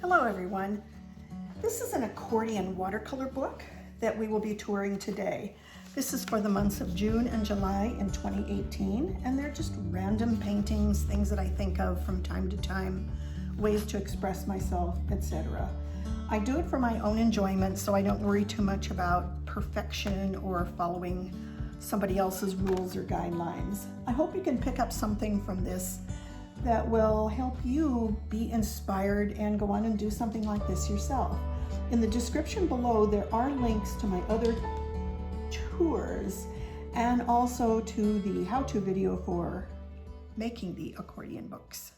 Hello everyone. This is an accordion watercolor book that we will be touring today. This is for the months of June and July in 2018, and they're just random paintings, things that I think of from time to time, ways to express myself, etc. I do it for my own enjoyment, so I don't worry too much about perfection or following somebody else's rules or guidelines. I hope you can pick up something from this that will help you be inspired and go on and do something like this yourself. In the description below, there are links to my other tours and also to the how-to video for making the accordion books.